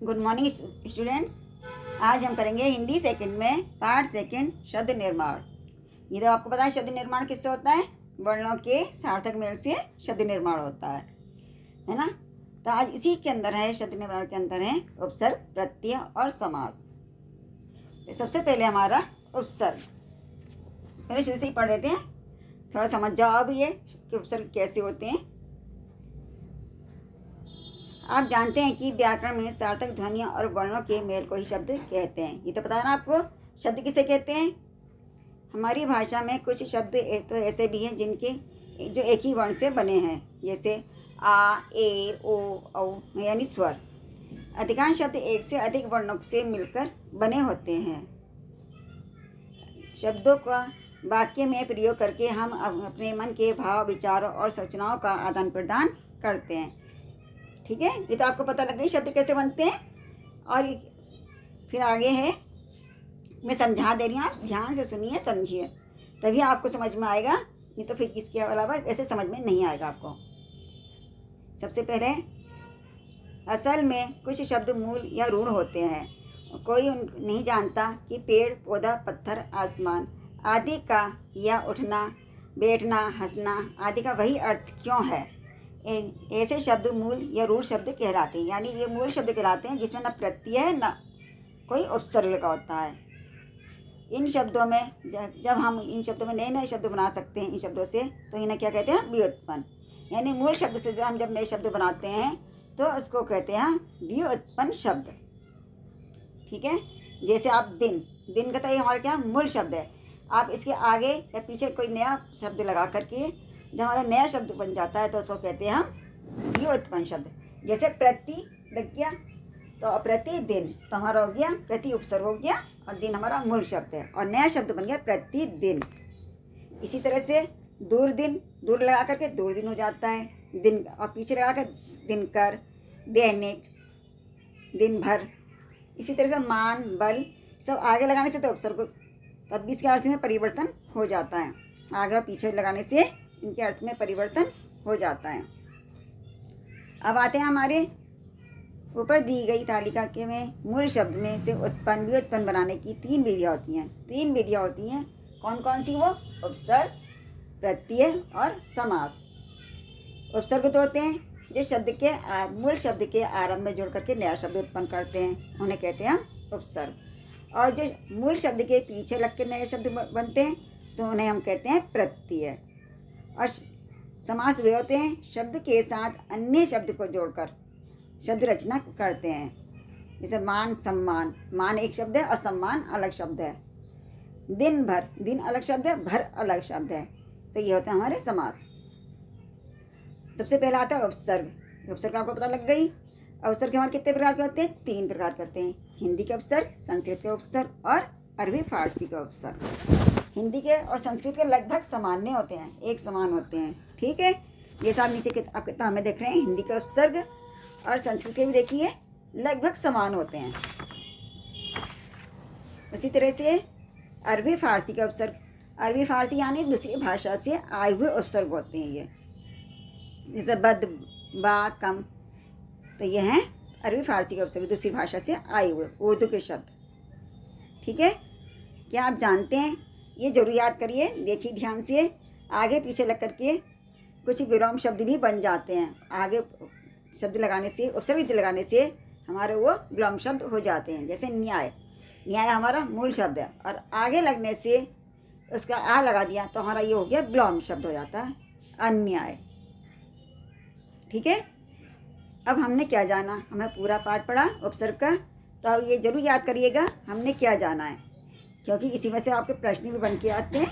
Good morning students. आज हम करेंगे हिंदी सेकंड में पार्ट सेकंड शब्द निर्माण। ये तो आपको पता है शब्द निर्माण किससे होता है, वर्णों के सार्थक मेल से शब्द निर्माण होता है ना। तो आज इसी के अंदर है, शब्द निर्माण के अंदर है उपसर्ग, प्रत्यय और समास। तो सबसे पहले हमारा उपसर्ग, पहले शुरू से ही पढ़ देते हैं, थोड़ा समझ जाओ अब ये कि उपसर्ग कैसे होते हैं। आप जानते हैं कि व्याकरण में सार्थक ध्वनियों और वर्णों के मेल को ही शब्द कहते हैं। ये तो पता है ना आपको, शब्द किसे कहते हैं। हमारी भाषा में कुछ शब्द तो ऐसे भी हैं जिनके जो एक ही वर्ण से बने हैं, जैसे आ, ए, ओ, औ यानी स्वर। अधिकांश शब्द एक से अधिक वर्णों से मिलकर बने होते हैं। शब्दों का वाक्य में प्रयोग करके हम अपने मन के भाव, विचारों और सूचनाओं का आदान प्रदान करते हैं। ठीक है, ये तो आपको पता लग गई शब्द कैसे बनते हैं। और फिर आगे है, मैं समझा दे रही हूँ, आप ध्यान से सुनिए, समझिए, तभी आपको समझ में आएगा, नहीं तो फिर इसके अलावा ऐसे समझ में नहीं आएगा आपको। सबसे पहले, असल में कुछ शब्द मूल या ऋण होते हैं। कोई नहीं जानता कि पेड़, पौधा, पत्थर, आसमान आदि का या उठना, बैठना, हंसना आदि का वही अर्थ क्यों है। ऐसे शब्द मूल या रूढ़ शब्द कहलाते हैं, यानी ये मूल शब्द कहलाते हैं जिसमें न प्रत्यय है न कोई उपसर्ग लगा होता है। इन शब्दों में जब हम इन शब्दों में नए नए शब्द बना सकते हैं इन शब्दों से, तो इन्हें क्या कहते हैं, व्युत्पन्न। यानी मूल शब्द से हम जब नए शब्द बनाते हैं तो उसको कहते हैं व्युत्पन्न शब्द। ठीक है, जैसे आप दिन, दिन का तो ये हमारा क्या मूल शब्द है। आप इसके आगे या पीछे कोई नया शब्द लगा करके जब हमारा नया शब्द बन जाता है तो उसको कहते हैं हम व्युत्पन्न शब्द। जैसे प्रति लग गया तो प्रतिदिन, तो हमारा हो गया प्रति उपसर्ग हो गया और दिन हमारा मूल शब्द है और नया शब्द बन गया प्रतिदिन। इसी तरह से दूर दिन, दूर लगा करके दूर दिन हो जाता है दिन, और पीछे लगा कर दिनकर, दैनिक, दिन भर। इसी तरह से मान, बल, सब आगे लगाने से तो उपसर्ग तब भी इसके अर्थ में परिवर्तन हो जाता है। आगे और पीछे लगाने से इनके अर्थ में परिवर्तन हो जाता है। अब आते हैं हमारे ऊपर दी गई तालिका के में मूल शब्द में से उत्पन्न व्युत्पन्न बनाने की 3 विधियाँ होती हैं। 3 विधियाँ होती हैं, कौन कौन सी वो, उपसर्ग, प्रत्यय और समास। उपसर्ग तो होते हैं जो शब्द के मूल शब्द के आरंभ में जोड़ करके नया शब्द उत्पन्न करते हैं, उन्हें कहते हैं हम उपसर्ग। और जो मूल शब्द के पीछे लग के नए शब्द बनते हैं तो उन्हें हम कहते हैं प्रत्यय। और समास वे होते हैं शब्द के साथ अन्य शब्द को जोड़कर शब्द रचना करते हैं। जैसे मान, सम्मान, मान एक शब्द है और सम्मान अलग शब्द है। दिन भर, दिन अलग शब्द है, भर अलग शब्द है। तो ये होते हैं हमारे समास। सबसे पहला आता है उपसर्ग। उपसर्ग आपको पता लग गई। उपसर्ग हमारे कितने प्रकार के होते हैं, 3 प्रकार के होते हैं। हिंदी के उपसर्ग, संस्कृत के उपसर्ग और अरबी फारसी के उपसर्ग। हिंदी के और संस्कृत के लगभग सामान्य होते हैं, एक समान होते हैं। ठीक है, ये सब नीचे आप किताब में देख रहे हैं, हिंदी का उपसर्ग और संस्कृत के भी देखिए लगभग समान होते हैं। उसी तरह से अरबी फारसी का उपसर्ग, अरबी फारसी यानी दूसरी भाषा से आए हुए उपसर्ग होते हैं। ये जैसे बद, बा, कम, तो ये हैं अरबी फारसी के उपसर्ग, दूसरी भाषा से आए हुए उर्दू के शब्द। ठीक है, क्या आप जानते हैं, ये जरूर याद करिए, देखिए ध्यान से, आगे पीछे लग करके कुछ विलोम शब्द भी बन जाते हैं। आगे शब्द लगाने से, उपसर्ग लगाने से हमारे वो विलोम शब्द हो जाते हैं। जैसे न्याय, न्याय हमारा मूल शब्द है और आगे लगने से उसका आ लगा दिया तो हमारा ये हो गया विलोम शब्द हो जाता है, अन्याय। ठीक है, अब हमने क्या जाना, हमने पूरा पाठ पढ़ा उपसर्ग का, तो अब ये जरूर याद करिएगा हमने क्या जाना है, क्योंकि इसी में से आपके प्रश्न भी बन के आते हैं।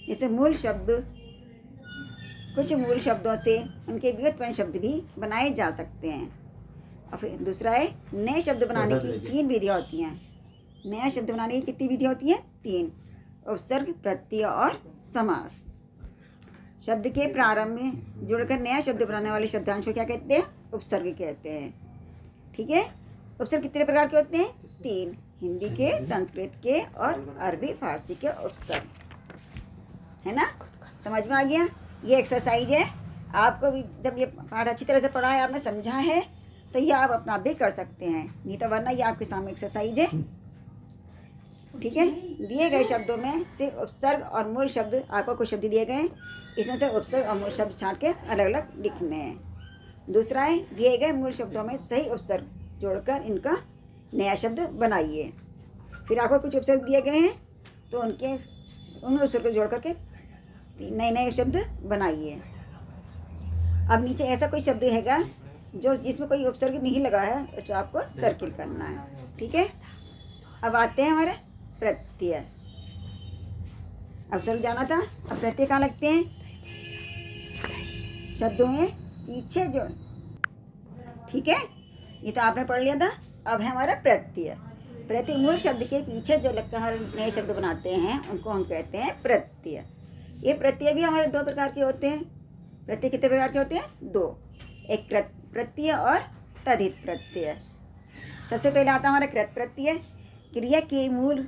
जैसे मूल शब्द, कुछ मूल शब्दों से उनके व्युत्पन्न शब्द भी बनाए जा सकते हैं। और फिर दूसरा है, नए शब्द बनाने की 3 विधियाँ होती हैं। नया शब्द बनाने की कितनी विधियाँ होती हैं, 3, उपसर्ग, प्रत्यय और समास। शब्द के प्रारंभ में जुड़कर नया शब्द बनाने वाले शब्दांश को क्या कहते हैं, उपसर्ग कहते हैं। ठीक है, उपसर्ग कितने प्रकार के होते हैं, 3, हिंदी के, संस्कृत के और अरबी फारसी के उपसर्ग, है ना। समझ में आ गया। ये एक्सरसाइज है, आपको भी जब ये पाठ अच्छी तरह से पढ़ा है, आपने समझा है तो ये आप अपना भी कर सकते हैं, नहीं तो वरना ये आपके सामने एक्सरसाइज है। ठीक है, दिए गए शब्दों में से उपसर्ग और मूल शब्द, आपको कुछ शब्द दिए गए हैं, इसमें से उपसर्ग और मूल शब्द छांट के अलग अलग लिखने हैं। दूसरा है, दिए गए मूल शब्दों में सही उपसर्ग जोड़कर इनका नया शब्द बनाइए। फिर आपको कुछ उपसर्ग दिए गए हैं तो उन उपसर्ग को जोड़ करके नए नए शब्द बनाइए। अब नीचे ऐसा कोई शब्द हैगा जो जिसमें कोई उपसर्ग नहीं लगा है तो आपको सर्किल करना है। ठीक है, अब आते हैं हमारे प्रत्यय। उपसर्ग जाना था, अब प्रत्यय कहाँ लगते हैं? शब्दों में पीछे जो, ठीक है, ये तो आपने पढ़ लिया था। अब है हमारा प्रत्यय। प्रत्यय मूल शब्द के पीछे जो लगकर हमारे नए शब्द बनाते हैं उनको हम कहते हैं प्रत्यय। ये प्रत्यय भी हमारे दो प्रकार के होते हैं। प्रत्यय कितने प्रकार के होते हैं? दो, एक कृत प्रत्यय और तद्धित प्रत्यय। सबसे पहले आता हमारा कृत प्रत्यय। क्रिया के मूल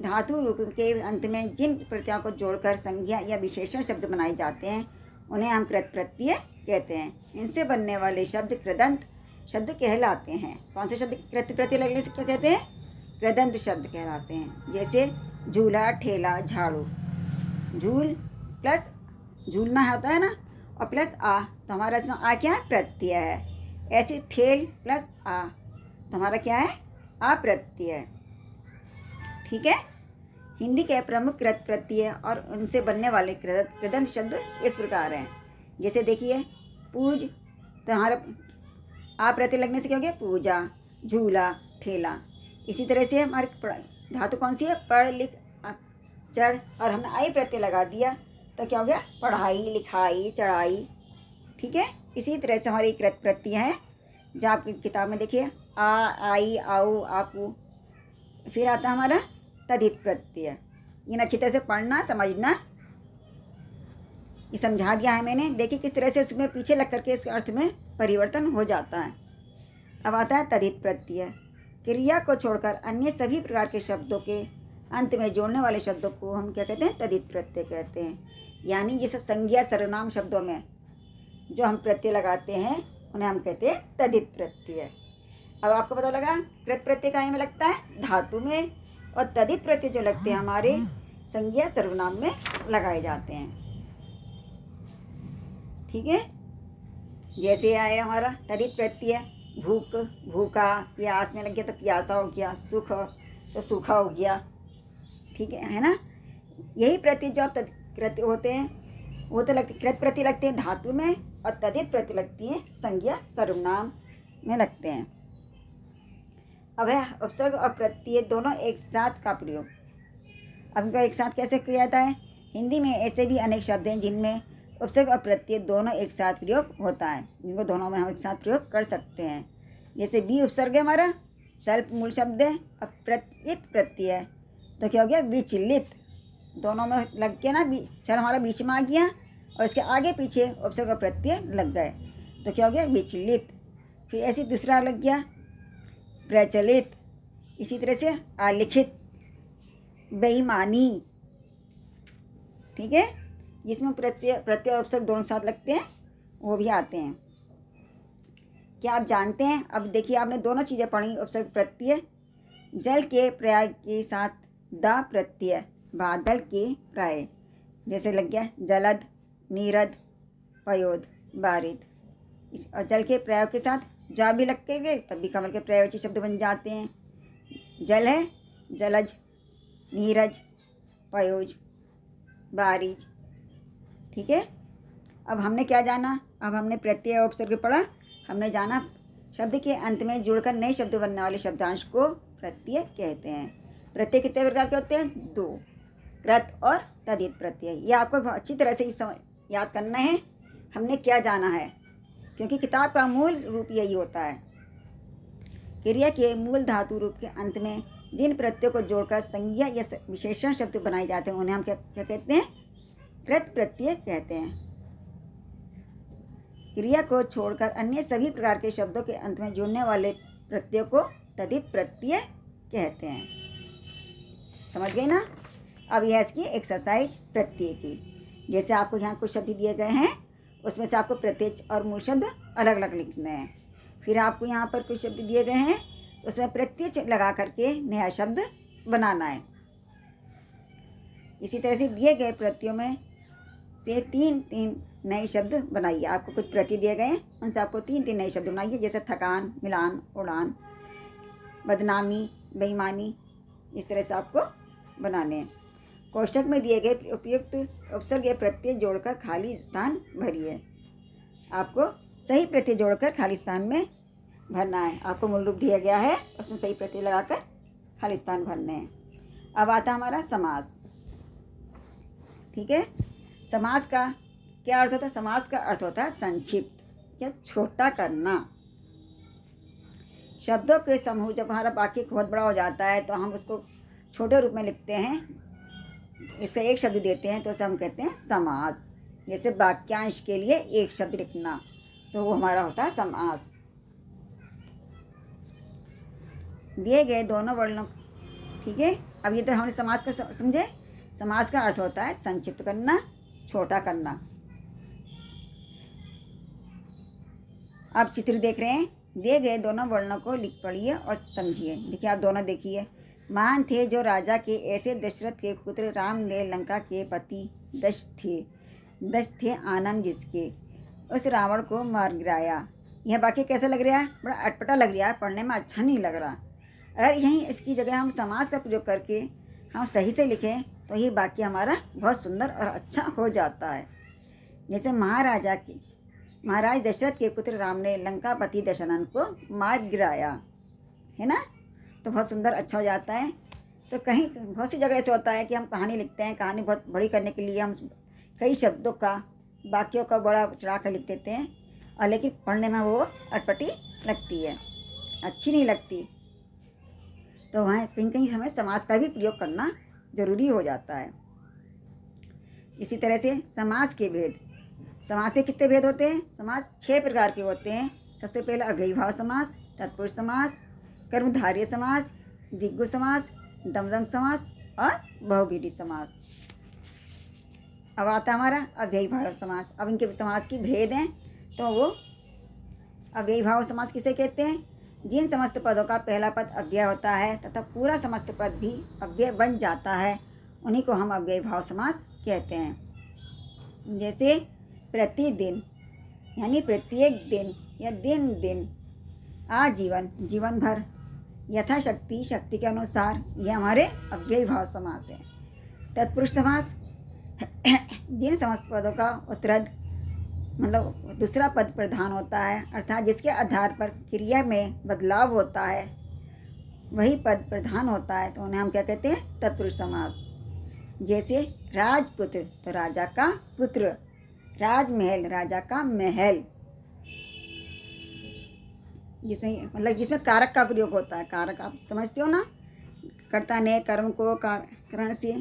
धातु रूप के अंत में जिन प्रत्ययों को जोड़कर संज्ञा या विशेषण शब्द बनाए जाते हैं उन्हें हम कृत प्रत्यय कहते हैं। इनसे बनने वाले शब्द कृदंत शब्द कहलाते हैं। कौन से शब्द कृत प्रत्यय लगने से क्या कहते हैं? कृदंत शब्द कहलाते हैं। जैसे झूला, ठेला, झाड़ू। झूल प्लस झूलना होता है ना, और प्लस आ, तो हमारा इसमें आ क्या है? प्रत्यय है। ऐसे ठेल प्लस आ तो हमारा क्या है? आ प्रत्यय। ठीक है, हिंदी के प्रमुख कृत प्रत्यय और उनसे बनने वाले कृदंत शब्द इस प्रकार हैं। जैसे देखिए, पूज, तो हमारा आ प्रत्यय लगने से क्या हो गया? पूजा, झूला, ठेला। इसी तरह से हमारे धातु कौन सी है? पढ़, लिख, चढ़, और हमने आई प्रत्यय लगा दिया तो क्या हो गया? पढ़ाई, लिखाई, चढ़ाई। ठीक है, इसी तरह से हमारी कृत प्रत्यय हैं जो आपकी किताब में देखिए, आ, आई, आओ, आकू। फिर आता है हमारा तद्धित प्रत्यय। इन अच्छी तरह से पढ़ना, समझना। ये समझा दिया है मैंने। देखिए किस तरह से इसमें पीछे लग करके इसके अर्थ में परिवर्तन हो जाता है। अब आता है तद्धित प्रत्यय। क्रिया को छोड़कर अन्य सभी प्रकार के शब्दों के अंत में जोड़ने वाले शब्दों को हम क्या कहते हैं? तद्धित प्रत्यय कहते हैं। यानी जैसे संज्ञा सर्वनाम शब्दों में जो हम प्रत्यय लगाते हैं उन्हें हम कहते हैं तद्धित प्रत्यय। अब आपको पता लगा कृत प्रत्यय कहाँ में लगता है? धातु में, और तद्धित प्रत्यय जो लगते हैं हमारे संज्ञा सर्वनाम में लगाए जाते हैं। ठीक है, जैसे आया हमारा तद्धित प्रत्यय, भूख, भूखा, प्यास में लग गया तो प्यासा हो गया, सुख तो सूखा हो गया। ठीक है ना? यही प्रत्यय जो आप कृत होते हैं वो तो लगते, कृत प्रत्यय लगते हैं धातु में, और तद्धित प्रत्यय लगती हैं संज्ञा सर्वनाम में लगते हैं। अब है उपसर्ग और प्रत्यय दोनों एक साथ का प्रयोग। अब इनको एक साथ कैसे किया जाता है? हिंदी में ऐसे भी अनेक शब्द हैं जिनमें उपसर्ग और प्रत्यय दोनों एक साथ प्रयोग होता है, जिनको दोनों में हम एक साथ प्रयोग कर सकते हैं। जैसे बी उपसर्ग है हमारा, शल्प मूल शब्द है, अब प्रत्यय प्रत्यय है तो क्या हो गया? विचलित। दोनों में लग के ना, चल हमारा बीच में आ गया और इसके आगे पीछे उपसर्ग और प्रत्यय लग गए तो क्या हो गया? विचलित। फिर ऐसे दूसरा लग गया प्रचलित। इसी तरह से अलिखित, बेईमानी। ठीक है, जिसमें प्रत्यय उपसर्ग दोनों साथ लगते हैं वो भी आते हैं। क्या आप जानते हैं? अब देखिए, आपने दोनों चीज़ें पढ़ी, उपसर्ग प्रत्यय। जल के पर्याय के साथ दा प्रत्यय, बादल के प्राय, जैसे लग गया जलद, नीरद, पयोद, बारिद। और जल के प्रयोग के साथ जा भी लग के गए तब भी कमल के पर्यायवाची शब्द बन जाते हैं। जल है जलज, नीरज, पयोज, बारिज। ठीक है, अब हमने क्या जाना? अब हमने प्रत्यय और उपसर्ग पढ़ा। हमने जाना शब्द के अंत में जुड़कर नए शब्द बनने वाले शब्दांश को प्रत्यय कहते हैं। प्रत्यय कितने प्रकार के होते हैं? दो, कृत और तद्धित प्रत्यय। ये आपको अच्छी तरह से याद करना है हमने क्या जाना है, क्योंकि किताब का मूल रूप यही होता है। क्रिया के मूल धातु रूप के अंत में जिन प्रत्ययों को जोड़कर संज्ञा या विशेषण शब्द बनाए जाते हैं उन्हें हम क्या कहते हैं? कृत प्रत्यय कहते हैं। क्रिया को छोड़कर अन्य सभी प्रकार के शब्दों के अंत में जुड़ने वाले प्रत्ययों को तद्धित प्रत्यय कहते हैं। समझ गए ना? अब यह इसकी एक्सरसाइज प्रत्यय की। जैसे आपको यहाँ कुछ शब्द दिए गए हैं, उसमें से आपको प्रत्यय और मूल शब्द अलग अलग लिखने हैं। फिर आपको यहाँ पर कुछ शब्द दिए गए हैं, तो उसमें प्रत्यय लगा करके नया शब्द बनाना है। इसी तरह से दिए गए प्रत्ययों में से 3 नए शब्द बनाइए। आपको कुछ प्रत्यय दिए गए हैं, उनसे आपको 3 नए शब्द बनाइए, जैसे थकान, मिलान, उड़ान, बदनामी, बेईमानी। इस तरह से आपको बनाने हैं। कोष्ठक में दिए गए उपयुक्त उपसर्ग या प्रत्यय जोड़कर खाली स्थान भरिए। आपको सही प्रत्यय जोड़कर खाली स्थान में भरना है। आपको मूल रूप दिया गया है, उसमें सही प्रत्यय लगाकर खाली स्थान भरने हैं। अब आता हमारा समास। ठीक है, समास का क्या अर्थ होता है? समास का अर्थ होता है संक्षिप्त या छोटा करना। शब्दों के समूह, जब हमारा वाक्य बहुत बड़ा हो जाता है तो हम उसको छोटे रूप में लिखते हैं, इसका एक शब्द देते हैं, तो उसे हम कहते हैं समास। जैसे वाक्यांश के लिए एक शब्द लिखना, तो वो हमारा होता है समास। दिए गए दोनों वर्णों, ठीक है। अब ये तो हमने समास का समझे। समास का अर्थ होता है संक्षिप्त करना, छोटा करना। आप चित्र देख रहे हैं, दिए गए दोनों वर्णों को लिख पढ़िए और समझिए। देखिए, आप दोनों देखिए। महान थे जो राजा के, ऐसे दशरथ के पुत्र राम ने लंका के पति दश थे आनंद जिसके, उस रावण को मार गिराया। यह वाक्य कैसा लग रहा है? बड़ा अटपटा लग रहा है, पढ़ने में अच्छा नहीं लग रहा। अगर यहीं इसकी जगह हम समास का प्रयोग करके हम सही से लिखें तो ये वाक्य हमारा बहुत सुंदर और अच्छा हो जाता है। जैसे महाराज दशरथ के पुत्र राम ने लंकापति दशरथ को मार गिराया, है ना? तो बहुत सुंदर अच्छा हो जाता है। तो कहीं बहुत सी जगह ऐसे होता है कि हम कहानी लिखते हैं, कहानी बहुत बड़ी करने के लिए हम कई शब्दों का, वाक्यों का बड़ा चढ़ा कर लिख देते हैं, और लेकिन पढ़ने में वो अटपटी लगती है, अच्छी नहीं लगती। तो वहाँ कहीं कहीं हमें समास का भी प्रयोग करना ज़रूरी हो जाता है। इसी तरह से समास के भेद। समास के कितने भेद होते हैं? समास 6 प्रकार के होते हैं। सबसे पहला अव्ययीभाव समास, तत्पुरुष समास, कर्मधारय समास, द्विगु समास, दमदम समास और बहुव्रीहि समास। अब आता हमारा अव्ययीभाव समास। अब इनके समास की भेद हैं। तो वो अव्ययीभाव समास किसे कहते हैं? जिन समस्त पदों का पहला पद अव्यय होता है तथा पूरा समस्त पद भी अव्यय बन जाता है, उन्हीं को हम अव्ययीभाव समास कहते हैं। जैसे प्रतिदिन, यानी प्रत्येक दिन या दिन दिन, आजीवन, जीवन भर, यथाशक्ति, शक्ति के अनुसार, ये हमारे अव्ययीभाव समास है। तत्पुरुष समास, जिन समस्त पदों का उत्तरद मतलब दूसरा पद प्रधान होता है, अर्थात जिसके आधार पर क्रिया में बदलाव होता है वही पद प्रधान होता है, तो उन्हें हम क्या कहते हैं? तत्पुरुष समास। जैसे राजपुत्र, तो राजा का पुत्र, राजमहल, राजा का महल, जिसमें कारक का प्रयोग होता है। कारक आप समझते हो ना, कर्ता ने कर्म को करण से,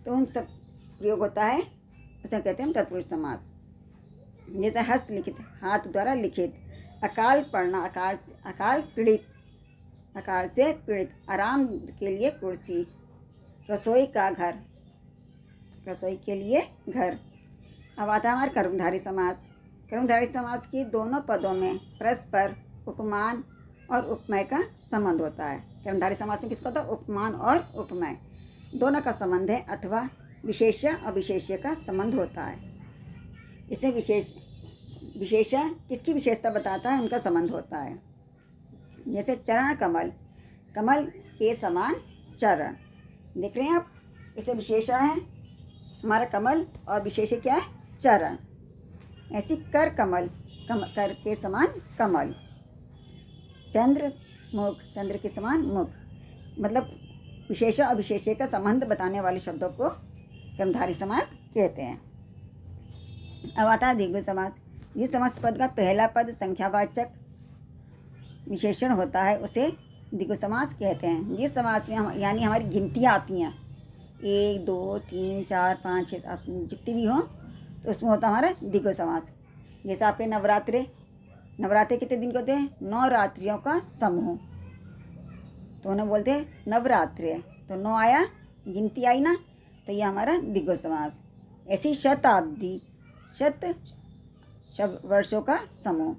तो उन सब प्रयोग होता है, उसे कहते हैं हम तत्पुरुष समास। जैसे हस्तलिखित, हाथ द्वारा लिखित, अकाल पढ़ना, अकाल पीड़ित, अकाल से पीड़ित, आराम के लिए कुर्सी, रसोई का घर, रसोई के लिए घर। अब आता है हमारा कर्मधारय समास। कर्मधारय समास के दोनों पदों में परस्पर उपमान और उपमेय का संबंध होता है। कर्मधारय समास में किसका होता है? उपमान और उपमेय दोनों का संबंध है, अथवा विशेषण और विशेष्य का संबंध होता है। इससे विशेषण किसकी विशेषता बताता है, उनका संबंध होता है। जैसे चरण कमल, कमल के समान चरण, देख रहे हैं आप, इसे विशेषण है हमारा कमल, और विशेष्य क्या है? चरण। ऐसी कर कमल, कर के समान कमल, चंद्र मुख, चंद्र के समान मुख, मतलब विशेषण और विशेष्य का संबंध बताने वाले शब्दों को कर्मधारय समास कहते हैं। अब आता है द्विगु समास। जिस समस्त पद का पहला पद संख्यावाचक विशेषण होता है उसे द्विगु समास कहते हैं। जिस समास में हम यानी हमारी गिनतियाँ आती हैं, 1 2 3 4 5 6 7 जितनी भी हों, तो उसमें होता है हमारा द्विगु समास। जैसे आपके नवरात्रे कितने दिन के होते हैं? 9 रात्रियों का समूह, तो उन्हें बोलते हैं नवरात्रे। तो 9 आया, गिनती आई ना, तो ये हमारा द्विगु समास। ऐसी शताब्दी, शत वर्षों का समूह।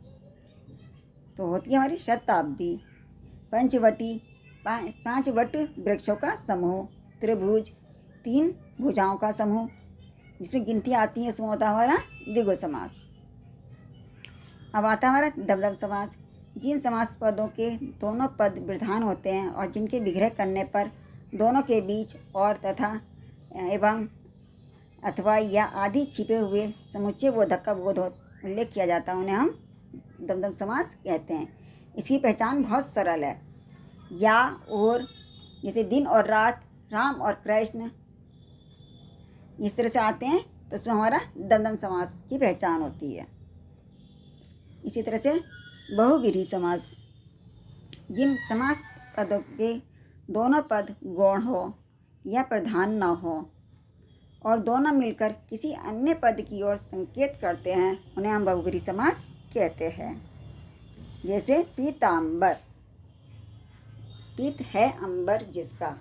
तो होती है हमारी शताब्दी। पंचवटी, पाँच वट वृक्षों का समूह। त्रिभुज, 3 भुजाओं का समूह जिसमें गिनती आती है, उसमें होता है हमारा द्विगु समास। अब आता है हमारा दबदब समास। जिन समास पदों के दोनों पद वृद्धान होते हैं और जिनके विग्रह करने पर दोनों के बीच और तथा एवं अथवा या आदि छिपे हुए समुच्चय बोधक का उल्लेख किया जाता है, उन्हें हम दबदब समास कहते हैं। इसकी पहचान बहुत सरल है। या और, जैसे दिन और रात, राम और कृष्ण, इस तरह से आते हैं तो उसमें हमारा दबदब समास की पहचान होती है। इसी तरह से बहुव्रीहि समास। जिन समास पदों के दोनों पद गौण हो या प्रधान न हो और दोनों मिलकर किसी अन्य पद की ओर संकेत करते हैं, उन्हें हम बहुव्रीहि समास कहते हैं। जैसे पीताम्बर, पीत है अंबर जिसका,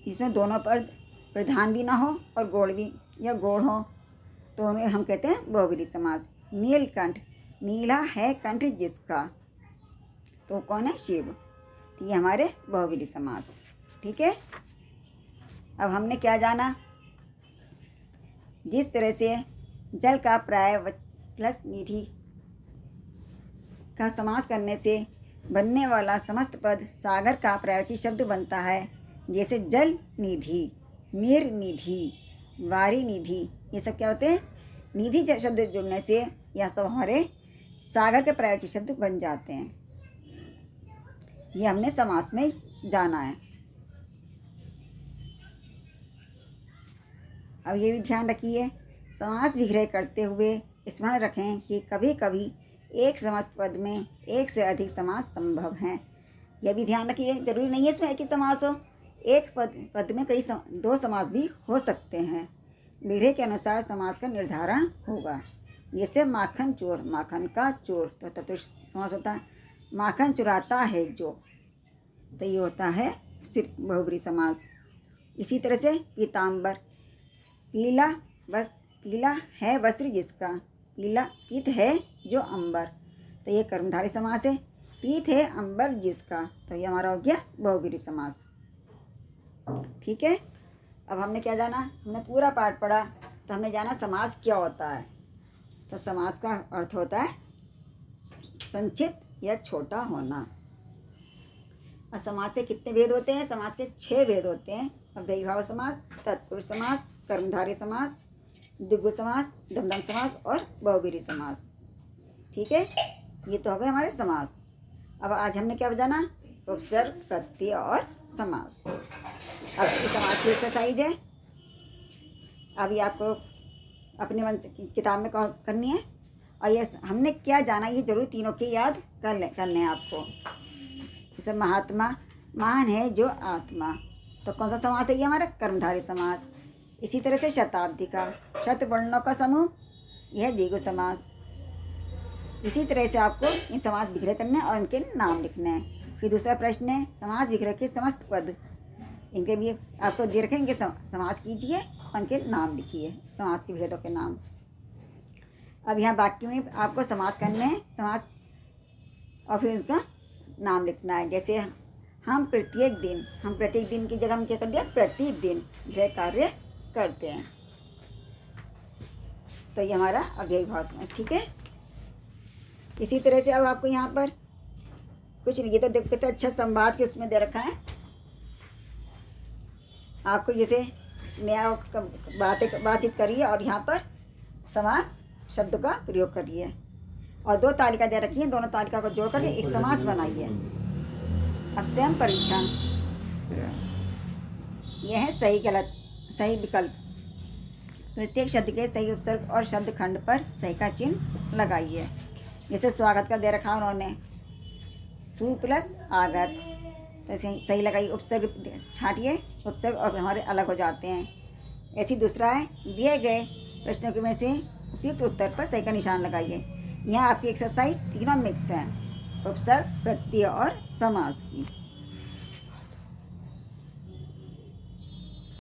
इसमें दोनों पद प्रधान भी ना हो और गौण भी या गौण हो तो उन्हें हम कहते हैं बहुव्रीहि समास। नीलकंठ, नीला है कंठ जिसका, तो कौन है? शिव। तो ये हमारे बहुव्रीहि समास। ठीक है। अब हमने क्या जाना? जिस तरह से जल का प्राय प्लस निधि का समास करने से बनने वाला समस्त पद सागर का पर्यायवाची शब्द बनता है, जैसे जल निधि, नीर निधि, वारी निधि, ये सब क्या होते हैं? निधि शब्द जुड़ने से यह सब हमारे सागर के पर्यायवाची शब्द बन जाते हैं। ये हमने समास में जाना है। अब ये भी ध्यान रखिए, समास विग्रह करते हुए स्मरण रखें कि कभी कभी एक समस्त पद में एक से अधिक समास संभव हैं। यह भी ध्यान रखिए, जरूरी नहीं है इसमें एक ही समास हो, एक पद में कई दो समास भी हो सकते हैं। विग्रह के अनुसार समास का निर्धारण होगा। जैसे माखन चोर, माखन का चोर, तो तत्पुरुष समास होता है। माखन चुराता है जो, तो ये होता है सिर्फ बहुव्रीहि समास। इसी तरह से पीताम्बर, पीला है वस्त्र जिसका, पीला पीत है जो अंबर, तो ये कर्मधारय समास है। पीत है अंबर जिसका, तो ये हमारा हो गया बहुव्रीहि समास। ठीक है। अब हमने क्या जाना? हमने पूरा पाठ पढ़ा तो हमने जाना समास क्या होता है। तो समास का अर्थ होता है संक्षिप्त या छोटा होना। और समास से कितने भेद होते हैं? समास के 6 भेद होते हैं। अव्ययीभाव समास, तत्पुरुष समास, कर्मधारय समास, द्विगु समास, दबदब समास और बहुव्रीहि समास। ठीक है। ये तो हो गए हमारे समास। अब आज हमने क्या जाना? उपसर्ग, प्रत्यय और समास। अब ये समास की एक्सरसाइज है। अभी आपको अपने मन से किताब में करनी है। और ये हमने क्या जाना, ये जरूर तीनों के याद कर लें आपको। जैसे महात्मा, महान है जो आत्मा, तो कौन सा समास है? ये हमारा कर्मधारय समास। इसी तरह से शताब्दी का, शत वर्णों का समूह, यह द्विगु समास। इसी तरह से आपको इन समास विग्रह करने और इनके नाम लिखने हैं। फिर दूसरा प्रश्न है, समास विग्रह के समस्त पद, इनके भी आपको दे रखें, इनके समास कीजिए और इनके नाम लिखिए, समास के भेदों के नाम। अब यहाँ वाक्य में आपको समास करने हैं, समास और फिर उसका नाम लिखना है। जैसे हम प्रत्येक दिन की जगह हम क्या कर दिया? प्रतिदिन गृह कार्य करते हैं, तो ये हमारा अव्ययीभाव समास। ठीक है। इसी तरह से अब आपको यहाँ पर कुछ, ये तो देखते अच्छा संवाद के उसमें दे रखा है आपको, जैसे नया बातचीत करिए और यहाँ पर समास शब्द का प्रयोग करिए और 2 तालिका दे रखी है, दोनों तालिका को जोड़ करके एक समास बनाइए। अब स्वयं परीक्षण, यह है सही विकल्प। प्रत्येक शब्द के सही उपसर्ग और शब्द खंड पर सही का चिन्ह लगाइए। जैसे स्वागत का दे रखा उन्होंने, सु प्लस आगत, तो सही लगाइए। उपसर्ग छाटिए, उपसर्ग और हमारे अलग हो जाते हैं। ऐसी दूसरा है, दिए गए प्रश्नों के में से उपयुक्त उत्तर पर सही का निशान लगाइए। यहाँ आपकी एक्सरसाइज तीनों मिक्स हैं, उपसर्ग, प्रत्यय और समास की।